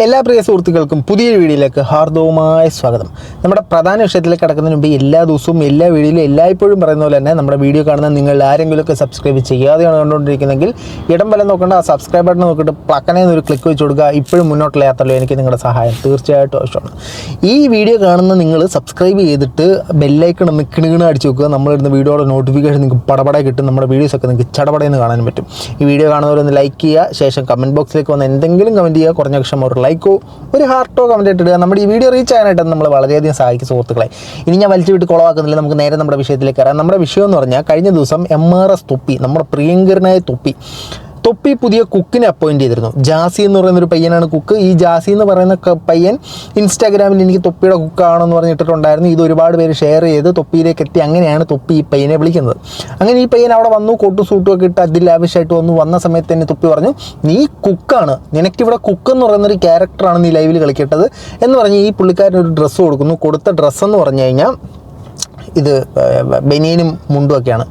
എല്ലാ പ്രിയ സുഹൃത്തുക്കൾക്കും പുതിയൊരു വീഡിയോയിലേക്ക് ഹാർദവമായ സ്വാഗതം. നമ്മുടെ പ്രധാന വിഷയത്തിലേക്ക് കടക്കുന്നതിന് മുമ്പ് എല്ലാ ദിവസവും എല്ലാ വീഡിയോയിലും എല്ലായ്പ്പോഴും പറയുന്ന പോലെ തന്നെ നമ്മുടെ വീഡിയോ കാണുന്ന നിങ്ങൾ ആരെങ്കിലുമൊക്കെ സബ്സ്ക്രൈബ് ചെയ്യാതെയാണ് കണ്ടുകൊണ്ടിരിക്കുന്നതെങ്കിൽ ഇടം വല്ല നോക്കേണ്ട ആ സബ്സ്ക്രൈബ് ബട്ടൺ നോക്കിയിട്ട് പ്ലക്കനെ ഒരു ക്ലിക്ക് വെച്ച് കൊടുക്കുക. ഇപ്പോഴും മുന്നോട്ടുള്ള യാത്രയിൽ എനിക്ക് നിങ്ങളുടെ സഹായം തീർച്ചയായിട്ടും ആവശ്യമാണ്. ഈ വീഡിയോ കാണുന്ന നിങ്ങൾ സബ്സ്ക്രൈബ് ചെയ്തിട്ട് ബെല്ലൈക്കൺ ഒന്ന് കിണുകിണ അടിച്ച് വെക്കുക. നമ്മളിടുന്ന വീഡിയോയുടെ നോട്ടിഫിക്കേഷൻ നിങ്ങൾക്ക് പടപടെ കിട്ടും. നമ്മുടെ വീഡിയോസൊക്കെ നിങ്ങൾക്ക് ചടപടയെന്ന് കാണാനും പറ്റും. ഈ വീഡിയോ കാണുന്നവരൊന്ന് ലൈക്ക് ചെയ്യുക. ശേഷം കമൻറ്റ് ബോക്സിലേക്ക് വന്ന് എന്തെങ്കിലും കമൻറ്റ് ചെയ്യുക. കുറഞ്ഞ പക്ഷം ഒരു ലൈക്കോ ഒരു ഹാർട്ടോ കമൻറ്റ് ഇടുക. നമ്മുടെ ഈ വീഡിയോ റീച്ച് ആകാനായിട്ട് നമ്മൾ വളരെയധികം സഹായിക്കും സുഹൃത്തുക്കളെ. ഇനി ഞാൻ വലിച്ചു വിട്ട് കുളവാക്കുന്നില്ല, നമുക്ക് നേരെ നമ്മുടെ വിഷയത്തിലേക്ക് കയറാം. നമ്മുടെ വിഷയം എന്ന് പറഞ്ഞാൽ കഴിഞ്ഞ ദിവസം MRS തൊപ്പി, നമ്മുടെ പ്രിയങ്കരനായ തൊപ്പി പുതിയ കുക്കിനെ അപ്പോയിൻറ്റ് ചെയ്തിരുന്നു. ജാസി എന്ന് പറയുന്നൊരു പയ്യനാണ് കുക്ക്. ഈ ജാസി എന്ന് പറയുന്ന പയ്യൻ ഇൻസ്റ്റാഗ്രാമിൽ എനിക്ക് തൊപ്പിയുടെ കുക്കാണെന്ന് പറഞ്ഞിട്ടുണ്ടായിരുന്നു. ഇത് ഒരുപാട് പേര് ഷെയർ ചെയ്ത് തൊപ്പിയിലേക്ക് എത്തി. അങ്ങനെയാണ് തൊപ്പി ഈ പയ്യനെ വിളിക്കുന്നത്. അങ്ങനെ ഈ പയ്യൻ അവിടെ വന്നു, കോട്ടും സൂട്ടും ഒക്കെ ഇട്ട് അതിലാവശ്യമായിട്ട് വന്ന സമയത്ത് തന്നെ തൊപ്പി പറഞ്ഞു, നീ കുക്കാണ്, നിനക്കിവിടെ കുക്ക് എന്ന് പറയുന്നൊരു ക്യാരക്ടറാണ് നീ ലൈവിൽ കളിക്കേണ്ടത് എന്ന് പറഞ്ഞ് ഈ പുള്ളിക്കാരൻ ഒരു ഡ്രസ്സ് കൊടുക്കുന്നു. കൊടുത്ത ഡ്രസ്സെന്ന് പറഞ്ഞു കഴിഞ്ഞാൽ ഇത് ബനിയനും മുണ്ടും ഒക്കെയാണ്.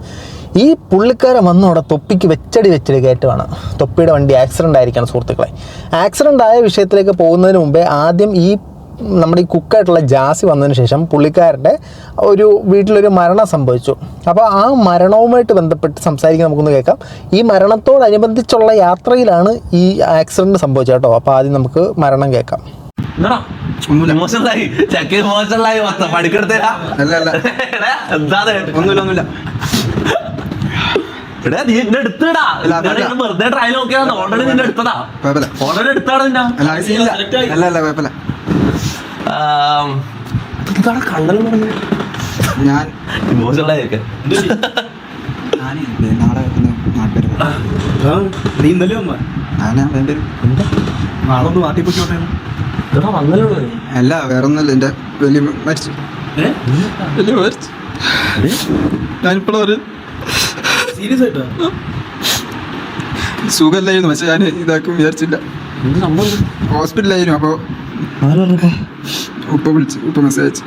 ഈ പുള്ളിക്കാരൻ വന്നു അവിടെ തൊപ്പിക്ക് വെച്ചടി കയറ്റമാണ്. തൊപ്പിയുടെ വണ്ടി ആക്സിഡൻ്റ് ആയിരിക്കണം സുഹൃത്തുക്കളെ. ആക്സിഡൻ്റ് ആയ വിഷയത്തിലേക്ക് പോകുന്നതിന് മുമ്പേ ആദ്യം ഈ നമ്മുടെ ഈ കുക്കായിട്ടുള്ള ജാസി വന്നതിന് ശേഷം പുള്ളിക്കാരൻ്റെ ഒരു വീട്ടിലൊരു മരണം സംഭവിച്ചു. അപ്പോൾ ആ മരണവുമായിട്ട് ബന്ധപ്പെട്ട് സംസാരിക്കാൻ നമുക്കൊന്ന് കേൾക്കാം. ഈ മരണത്തോടനുബന്ധിച്ചുള്ള യാത്രയിലാണ് ഈ ആക്സിഡൻറ്റ് സംഭവിച്ചത് കേട്ടോ. അപ്പോൾ ആദ്യം നമുക്ക് മരണം കേൾക്കാം. വെറുതെ ട്രയൽ നോക്കിയാണ് ഓൾറെഡി നിന്നെ എടുത്തതാ. ഓൾറെഡി എടുത്താണ് കണ്ടൽ ഞാൻ നാളെ ഒന്ന് നാട്ടിൽ പോയിക്കോട്ടെ. അല്ല വേറൊന്നല്ല, എന്റെ വലിയ മരിച്ചു. ഞാനിപ്പോഴും ഒരു സീരിയസ് ആയിട്ടാ സുഖമില്ലായിരുന്നു. പക്ഷെ ഞാൻ ഇതാക്കും വിചാരിച്ചില്ല. ഹോസ്പിറ്റലായിരുന്നു. അപ്പോൾ ഉപ്പ മെസ്സേജ് അയച്ചു.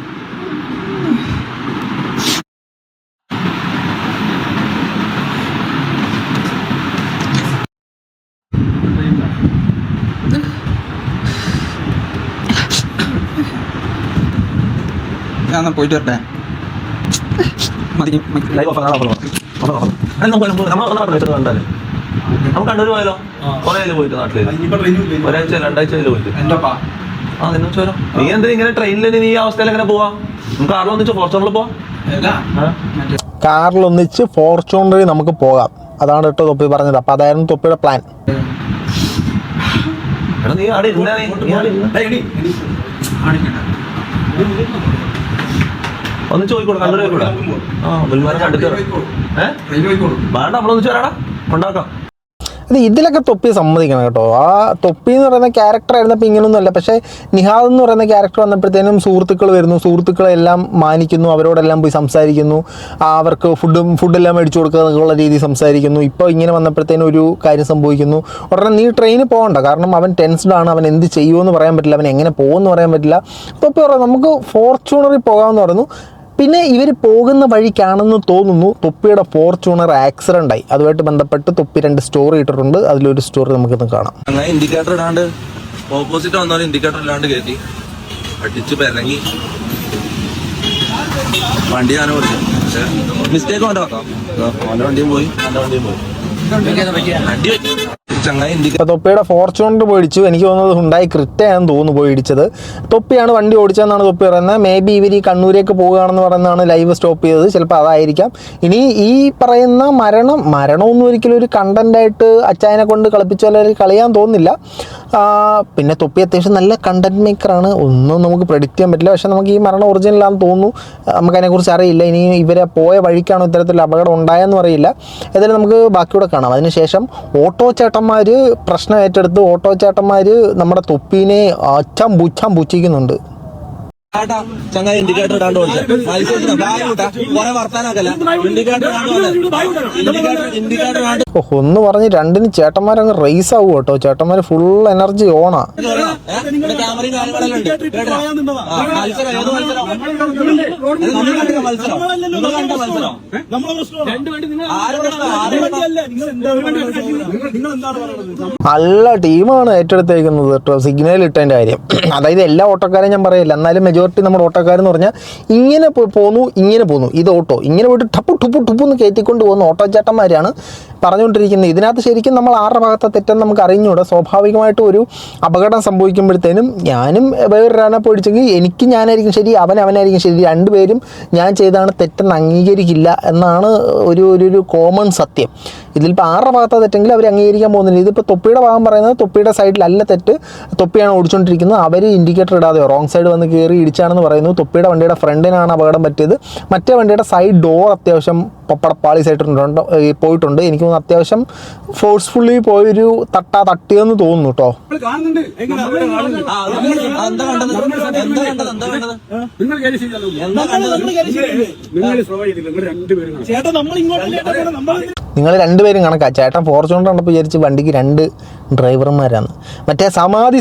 ഞാൻ പോയിട്ട് വരട്ടെ. നമുക്ക് കണ്ണൂർ പോയാലോ? കുറെ പോയിട്ട് നാട്ടിലേക്ക് ഒരാഴ്ച 2 ആഴ്ച പോയിട്ട്. നിന്ന് വെച്ചോ. നീ എന്താ ഇങ്ങനെ ട്രെയിനിൽ നീ ഈ അവസ്ഥയിൽ എങ്ങനെ പോവാ? നമുക്ക് കാറിൽ ഒന്നിച്ച് ഫോർച്യൂണറിൽ പോവാം. കാറിലൊന്നിച്ച് ഫോർച്യൂണറിൽ നമുക്ക് പോകാം. അതാണ് കേട്ടോ തൊപ്പി പറഞ്ഞത്. അപ്പോൾ അതായിരുന്നു തൊപ്പിയുടെ പ്ലാൻ. നീ അവിടെ ഇരുന്നാ ഒന്ന് ചോദിക്കോളൂ. കണ്ണൂർ പോയിക്കൂടാ? കണ്ടിട്ട് വേണ്ട, നമ്മളൊന്നിച്ച് വരാടാ, ഉണ്ടാക്കാം. അത് ഇതിലൊക്കെ തൊപ്പി സമ്മതിക്കണം കേട്ടോ. ആ തൊപ്പി എന്ന് പറയുന്ന ക്യാരക്ടർ ആയിരുന്നപ്പോൾ ഇങ്ങനൊന്നും അല്ല. പക്ഷേ നിഹാദ് എന്ന് പറയുന്ന ക്യാരക്ടർ വന്നപ്പോഴത്തേനും സുഹൃത്തുക്കൾ വരുന്നു, സുഹൃത്തുക്കളെല്ലാം മാനിക്കുന്നു, അവരോടെല്ലാം പോയി സംസാരിക്കുന്നു, അവർക്ക് ഫുഡെല്ലാം മേടിച്ചു കൊടുക്കുക എന്നുള്ള രീതി സംസാരിക്കുന്നു. ഇപ്പോൾ ഇങ്ങനെ വന്നപ്പോഴത്തേനും ഒരു കാര്യം സംഭവിക്കുന്നു. ഉടനെ നീ ട്രെയിനിൽ പോകണ്ട, കാരണം അവൻ ടെൻസ്ഡ് ആണ്, അവൻ എന്ത് ചെയ്യുമെന്ന് പറയാൻ പറ്റില്ല, അവൻ എങ്ങനെ പോകുമെന്ന് പറയാൻ പറ്റില്ല. തൊപ്പി പറഞ്ഞു നമുക്ക് ഫോർച്യൂണറിൽ പോകാമെന്ന് പറഞ്ഞു. പിന്നെ ഇവർ പോകുന്ന വഴിക്കാണെന്ന് തോന്നുന്നു തൊപ്പിയുടെ ഫോർച്യൂണർ ആക്സിഡൻ്റ് ആയി. അതുമായിട്ട് ബന്ധപ്പെട്ട് തൊപ്പി 2 സ്റ്റോറി ഇട്ടിട്ടുണ്ട്. അതിലൊരു സ്റ്റോറി നമുക്കിന്ന് കാണാം. ഇൻഡിക്കേറ്റർ ഇടാണ്ട് ഓപ്പോസിറ്റ് വന്നാലും ഇൻഡിക്കേറ്റർ ഇല്ലാണ്ട് കയറ്റി അടിച്ച് പിറങ്ങി വണ്ടി ഞാൻ ഓടിച്ചു. പക്ഷേ മിസ്റ്റേക്ക് അവൻ്റെ വെക്കാം. അവൻ്റെ വണ്ടിയും പോയി, എൻ്റെ വണ്ടിയും പോയി. അടി വെച്ചു തൊപ്പിയുടെ ഫോർച്യൂണർ പോയിടിച്ചു. എനിക്ക് തോന്നുന്നത് ഹുണ്ടായി ക്രിറ്റയാണെന്ന് തോന്നുന്നു പോയി ഇടിച്ചത്. തൊപ്പിയാണ് വണ്ടി ഓടിച്ചതെന്നാണ് തൊപ്പി പറയുന്നത്. മേ ബി ഇവർ ഈ കണ്ണൂരേക്ക് പോകുകയാണെന്ന് പറയുന്നതാണ് ലൈവ് സ്റ്റോപ്പ് ചെയ്തത്. ചിലപ്പോൾ അതായിരിക്കാം. ഇനി ഈ പറയുന്ന മരണമൊന്നും ഒരിക്കലും ഒരു കണ്ടൻ്റായിട്ട് അച്ചായനെ കൊണ്ട് കളിപ്പിച്ചാൽ കളിയാൻ തോന്നുന്നില്ല. പിന്നെ തൊപ്പി അത്യാവശ്യം നല്ല കണ്ടന്റ് മേക്കറാണ്. ഒന്നും നമുക്ക് പ്രെഡിക്റ്റ് ചെയ്യാൻ പറ്റില്ല. പക്ഷേ നമുക്ക് ഈ മരണം ഒറിജിനലാണെന്ന് തോന്നുന്നു. നമുക്കതിനെക്കുറിച്ച് അറിയില്ല. ഇനി ഇവരെ പോയ വഴിക്കാണോ ഇത്തരത്തിൽ അപകടം ഉണ്ടായെന്നും അറിയില്ല. ഏതായാലും നമുക്ക് ബാക്കിയൂടെ കാണാം. അതിനുശേഷം ഓട്ടോ ചേട്ടന്മാർ പ്രശ്നം ഏറ്റെടുത്ത് ഓട്ടോ ചേട്ടന്മാർ നമ്മുടെ തൊപ്പീനെ അച്ഛം പൂച്ചിക്കുന്നുണ്ട്. ചങ്ങായി ഇൻഡിക്കേറ്റർ ഇടാണ്ട് കുറെ വർത്താനാക്കല്ല. ഇൻഡിക്കേറ്റർ ഒന്ന് പറഞ്ഞ് രണ്ടിന് ചേട്ടന്മാരങ്ങ് റേസ് ആവും കേട്ടോ. ചേട്ടന്മാര് ഫുൾ എനർജി ഓണാ. ക്യാമറയും കാര്യങ്ങളെല്ലാം ഉണ്ട്. മത്സരം ഏത് മത്സരം? മത്സരം നിങ്ങൾ കണ്ട മത്സരം നല്ല ടീമാണ് ഏറ്റെടുത്തേക്കുന്നത് കേട്ടോ സിഗ്നൽ ഇട്ടതിൻ്റെ കാര്യം. അതായത് എല്ലാ ഓട്ടോക്കാരെയും ഞാൻ പറയില്ല, എന്നാലും മെജോറിറ്റി നമ്മുടെ ഓട്ടോക്കാരെന്ന് പറഞ്ഞാൽ ഇങ്ങനെ പോന്നു. ഇത് ഓട്ടോ ഇങ്ങനെ പോയിട്ട് ടപ്പു എന്ന് കയറ്റിക്കൊണ്ട് പോകുന്ന ഓട്ടോ ചേട്ടന്മാരാണ് പറഞ്ഞുകൊണ്ടിരിക്കുന്നത്. ഇതിനകത്ത് ശരിക്കും നമ്മൾ ആരുടെ ഭാഗത്തെ തെറ്റെന്ന് നമുക്ക് അറിഞ്ഞൂടെ. സ്വാഭാവികമായിട്ടും ഒരു അപകടം സംഭവിക്കുമ്പോഴത്തേനും ഞാനും വേറൊരാനെ പോയിടിച്ചെങ്കിൽ എനിക്ക് ഞാനായിരിക്കും ശരി, അവനായിരിക്കും ശരി. രണ്ടുപേരും ഞാൻ ചെയ്താണ് തെറ്റെന്ന് അംഗീകരിക്കില്ല എന്നാണ് ഒരു കോമൺ സത്യം. ഇതിലിപ്പോൾ ആരുടെ ഭാഗത്താണ് തെറ്റെങ്കിൽ അവർ അംഗീകരിക്കാൻ പോകുന്നില്ല. ഇതിപ്പോൾ തൊപ്പിയുടെ ഭാഗം പറയുന്നത് തൊപ്പിയുടെ സൈഡിലല്ല തെറ്റ്, തൊപ്പിയാണ് ഓടിച്ചുകൊണ്ടിരിക്കുന്നത്. അവർ ഇൻഡിക്കേറ്റർ ഇടാതെ റോങ് സൈഡ് വന്ന് കയറി ഇടിച്ചാണെന്ന് പറയുന്നു. തൊപ്പിയുടെ വണ്ടിയുടെ ഫ്രണ്ടിനാണ് അപകടം പറ്റിയത്. മറ്റേ വണ്ടിയുടെ സൈഡ് ഡോർ അത്യാവശ്യം പപ്പടപ്പാളിസായിട്ടുണ്ട് പോയിട്ടുണ്ട്. എനിക്ക് തോന്നുന്നു അത്യാവശ്യം ഫോഴ്സ്ഫുള്ളി പോയൊരു തട്ടിയെന്ന് തോന്നുന്നു കേട്ടോ. നിങ്ങൾ രണ്ടുപേരും കണക്കാ. ചേട്ടൻ ഫോർച്യൂണർ കണ്ടപ്പോൾ വിചാരിച്ച് വണ്ടിക്ക് രണ്ട് ഡ്രൈവർമാരാണ്. മറ്റേ സമാധി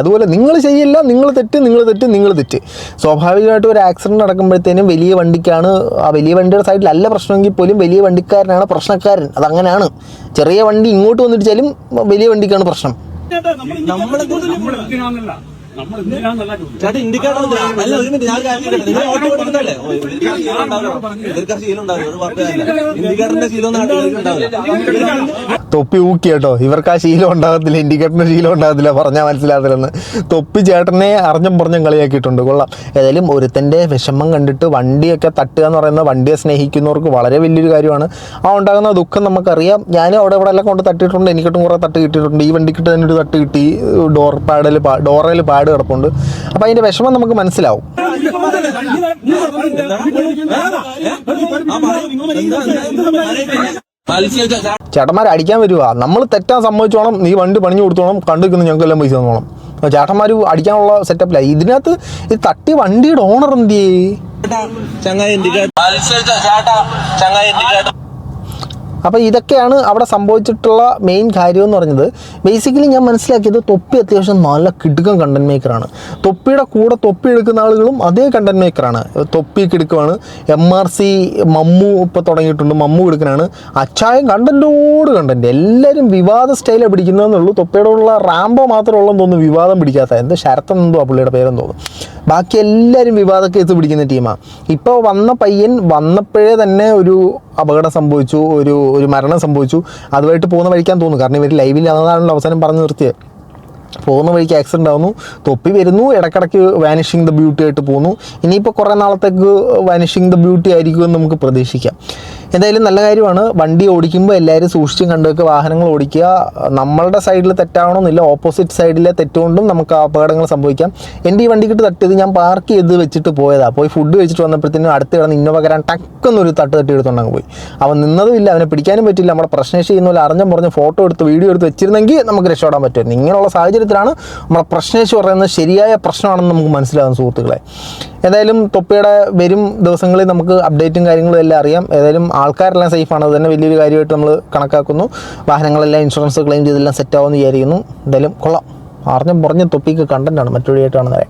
അതുപോലെ നിങ്ങൾ ചെയ്യില്ല, നിങ്ങൾ തെറ്റ്. സ്വാഭാവികമായിട്ടും ഒരു ആക്സിഡൻറ്റ് നടക്കുമ്പോഴത്തേനും വലിയ വണ്ടിക്കാണ്, ആ വലിയ വണ്ടിയുടെ സൈഡിലല്ല പ്രശ്നമെങ്കിൽ പോലും വലിയ വണ്ടിക്കാരനാണ് പ്രശ്നക്കാരൻ. അതങ്ങനെയാണ്. ചെറിയ വണ്ടി ഇങ്ങോട്ട് വന്നിട്ടാലും വലിയ വണ്ടിക്കാണ് പ്രശ്നം. തൊപ്പി ഊക്കി കേട്ടോ. ഇവർക്ക് ആ ശീലം ഉണ്ടാകത്തില്ല, ഇൻഡിക്കേറ്ററിന് ശീലം ഉണ്ടാകത്തില്ല, പറഞ്ഞാൽ മനസ്സിലാകത്തില്ലെന്ന്. തൊപ്പി ചേട്ടനെ അറിഞ്ഞും കളിയാക്കിയിട്ടുണ്ട്. കൊള്ളാം. ഏതായാലും ഒരുത്തൻ്റെ വിഷമം കണ്ടിട്ട് വണ്ടിയൊക്കെ തട്ടുക എന്ന് പറയുന്നത് വണ്ടിയെ സ്നേഹിക്കുന്നവർക്ക് വളരെ വലിയൊരു കാര്യമാണ്. ആ ഉണ്ടാകുന്ന ദുഃഖം നമുക്കറിയാം. ഞാനും അവിടെ എല്ലാം കൊണ്ട് തട്ടിയിട്ടുണ്ട്. എനിക്കിട്ടും കുറേ തട്ട് കിട്ടിയിട്ടുണ്ട്. ഈ വണ്ടിക്കിട്ട് തന്നെ ഒരു തട്ട് കിട്ടി. ഡോറയിൽ പാട് കിടപ്പുണ്ട്. അപ്പം അതിൻ്റെ വിഷമം നമുക്ക് മനസ്സിലാവും. ചേട്ടന്മാർ അടിക്കാൻ വരുവാ. നമ്മൾ തെറ്റാൻ സമ്മതിച്ചോണം, നീ വണ്ടി പണിഞ്ഞു കൊടുത്തോണം, കണ്ടുവെക്കുന്ന ഞങ്ങൾക്കെല്ലാം പൈസ തന്നോണം. ചേട്ടന്മാർ അടിക്കാനുള്ള സെറ്റപ്പില്ല. ഇതിനകത്ത് ഇത് തട്ടി വണ്ടിയുടെ ഓണർ എന്ത് അപ്പോൾ ഇതൊക്കെയാണ് അവിടെ സംഭവിച്ചിട്ടുള്ള മെയിൻ കാര്യം എന്ന് പറഞ്ഞത്. ബേസിക്കലി ഞാൻ മനസ്സിലാക്കിയത് തൊപ്പി അത്യാവശ്യം നല്ല കിടുക്കൻ കണ്ടന്റ് മേക്കറാണ്. തൊപ്പിയുടെ കൂടെ തൊപ്പി എടുക്കുന്ന ആളുകളും അതേ കണ്ടന്റ് മേക്കറാണ്. തൊപ്പി കിടുക്കമാണ്. MRC മമ്മു ഇപ്പോൾ തുടങ്ങിയിട്ടുണ്ട്. മമ്മു കിടുക്കനാണ്. അച്ചായം കണ്ടന്റ്. എല്ലാവരും വിവാദ സ്റ്റൈലാണ് പിടിക്കുന്നതെന്നുള്ളൂ. തൊപ്പിയുടെ ഉള്ള റാംബോ മാത്രമേ ഉള്ളതെന്ന് തോന്നുന്നു വിവാദം പിടിക്കാത്ത. എന്ത് ശരത്തെന്തോ ആ പുള്ളിയുടെ പേരെന്ന് തോന്നുന്നു. ബാക്കി എല്ലാവരും വിവാദ കേസ് പിടിക്കുന്ന ടീമാണ്. ഇപ്പോൾ വന്ന പയ്യൻ വന്നപ്പോഴേ തന്നെ ഒരു അപകടം സംഭവിച്ചു, ഒരു മരണം സംഭവിച്ചു. അതുമായിട്ട് പോകുന്ന വഴിക്കാൻ തോന്നുന്നു. കാരണം ഇവർ ലൈവിൽ അതാണല്ലോ അവസാനം പറഞ്ഞു നിർത്തിയത്. പോകുന്ന വഴിക്ക് ആക്സിഡൻ്റ് ആവുന്നു, തൊപ്പി വരുന്നു, ഇടയ്ക്കിടയ്ക്ക് വാനിഷിങ് ദ ബ്യൂട്ടി ആയിട്ട് പോകുന്നു. ഇനിയിപ്പോൾ കുറേ നാളത്തേക്ക് വാനിഷിങ് ദ ബ്യൂട്ടി ആയിരിക്കുമെന്ന് നമുക്ക് പ്രതീക്ഷിക്കാം. എന്തായാലും നല്ല കാര്യമാണ്. വണ്ടി ഓടിക്കുമ്പോൾ എല്ലാവരും സൂക്ഷിച്ചും കണ്ടുവെക്കുക, വാഹനങ്ങൾ ഓടിക്കുക. നമ്മളുടെ സൈഡിൽ തെറ്റാവണമെന്നില്ല, ഓപ്പോസിറ്റ് സൈഡിലെ തെറ്റുകൊണ്ടും നമുക്ക് അപകടങ്ങൾ സംഭവിക്കാം. എൻ്റെ ഈ വണ്ടിക്കിട്ട് തട്ടിയത് ഞാൻ പാർക്ക് ചെയ്ത് വെച്ചിട്ട് പോയതാണ്. പോയി ഫുഡ് കഴിച്ചിട്ട് വന്നപ്പോഴത്തേനും അടുത്ത് കിടന്ന് ഇന്നോവ കയറാൻ ടക്കെന്നൊരു തട്ടി എടുത്തുകൊണ്ടങ്ങ് പോയി. അവൻ നിന്നതുമില്ല, അവനെ പിടിക്കാനും പറ്റില്ല. നമ്മുടെ പ്രശ്നേഷ് ചെയ്യുന്ന പോലെ അറിഞ്ഞും പറഞ്ഞ് ഫോട്ടോ എടുത്ത് വീഡിയോ എടുത്ത് വെച്ചിരുന്നെങ്കിൽ നമുക്ക് രക്ഷപ്പെടാൻ പറ്റുമായിരുന്നു. ഇങ്ങനെയുള്ള സാഹചര്യത്തിലാണ് നമ്മുടെ പ്രശ്നേഷ് പറയുന്നത് ശരിയായ പ്രശ്നമാണെന്ന് നമുക്ക് മനസ്സിലാകും സുഹൃത്തുക്കളെ. ഏതായാലും തൊപ്പിയുടെ വരും ദിവസങ്ങളിൽ നമുക്ക് അപ്ഡേറ്റും കാര്യങ്ങളും എല്ലാം അറിയാം. ഏതായാലും ആൾക്കാരെല്ലാം സേഫാണ്. അത് തന്നെ വലിയൊരു കാര്യമായിട്ട് നമ്മൾ കണക്കാക്കുന്നു. വാഹനങ്ങളെല്ലാം ഇൻഷുറൻസ് ക്ലെയിം ചെയ്തെല്ലാം സെറ്റാവുമെന്ന് വിചാരിക്കുന്നു. എന്തായാലും കൊള്ളാം. അറിഞ്ഞും പറഞ്ഞ് തൊപ്പിക്ക് കണ്ടൻറ്റാണ്. മറ്റൊരു ആയിട്ട് കാണുന്നത്.